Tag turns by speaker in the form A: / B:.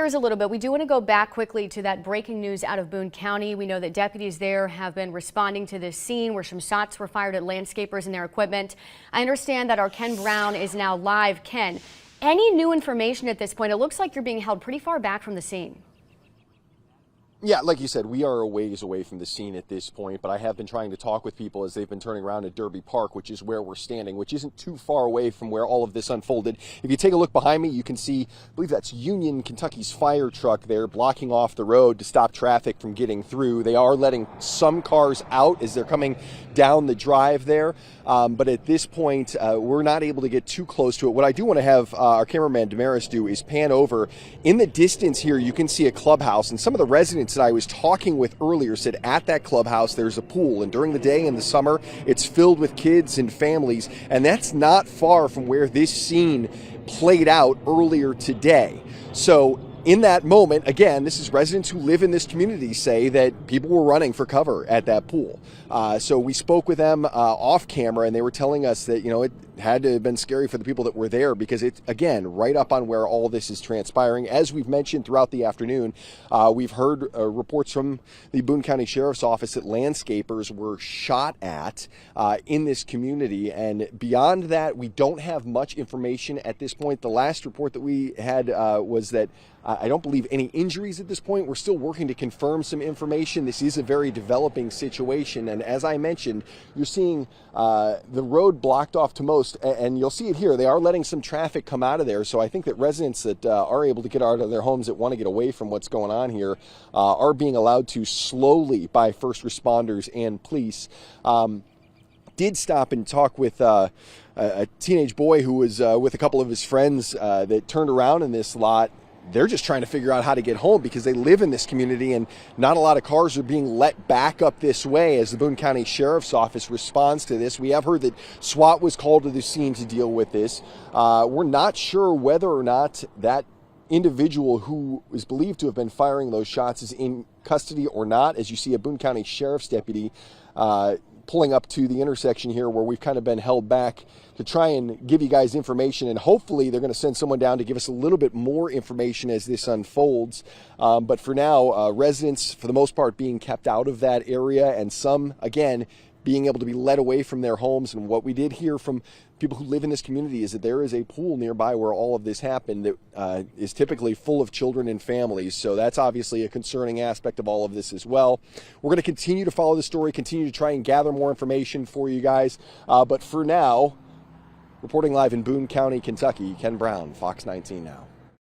A: gears a little bit. We do want to go back quickly to that breaking news out of Boone County. We know that deputies there have been responding to this scene where some shots were fired at landscapers and their equipment. I understand that our Ken Brown is now live. Ken, any new information at this point? It looks like you're being held pretty far back from the scene.
B: Yeah, like you said, we are a ways away from the scene at this point, but I have been trying to talk with people as they've been turning around at Derby Park, which is where we're standing, which isn't too far away from where all of this unfolded. If you take a look behind me, you can see, I believe that's Union, Kentucky's fire truck there blocking off the road to stop traffic from getting through. They are letting some cars out as they're coming down the drive there, but at this point, we're not able to get too close to it. What I do want to have our cameraman Damaris do is pan over. In the distance here, you can see a clubhouse, and some of the residents that I was talking with earlier said at that clubhouse there's a pool, and during the day in the summer it's filled with kids and families, and that's not far from where this scene played out earlier today. So in that moment, again, this is residents who live in this community say that people were running for cover at that pool. So we spoke with them off camera, and they were telling us that, you know, it had to have been scary for the people that were there because it's, again, right up on where all this is transpiring. As we've mentioned throughout the afternoon, we've heard reports from the Boone County Sheriff's Office that landscapers were shot at in this community. And beyond that, we don't have much information at this point. The last report that we had was that I don't believe any injuries at this point. We're still working to confirm some information. This is a very developing situation. And as I mentioned, you're seeing the road blocked off to most, and you'll see it here. They are letting some traffic come out of there. So I think that residents that are able to get out of their homes that want to get away from what's going on here are being allowed to slowly by first responders and police. Did stop and talk with a teenage boy who was with a couple of his friends that turned around in this lot. They're just trying to figure out how to get home because they live in this community and not a lot of cars are being let back up this way as the Boone County Sheriff's Office responds to this. We have heard that SWAT was called to the scene to deal with this. We're not sure whether or not that individual who is believed to have been firing those shots is in custody or not, as you see a Boone County Sheriff's deputy pulling up to the intersection here where we've kind of been held back to try and give you guys information, and hopefully they're going to send someone down to give us a little bit more information as this unfolds. But for now, residents, for the most part, being kept out of that area, and some, again, being able to be led away from their homes. And what we did hear from people who live in this community is that there is a pool nearby where all of this happened that is typically full of children and families. So that's obviously a concerning aspect of all of this as well. We're going to continue to follow the story, continue to try and gather more information for you guys. But for now, reporting live in Boone County, Kentucky, Ken Brown, Fox 19 Now.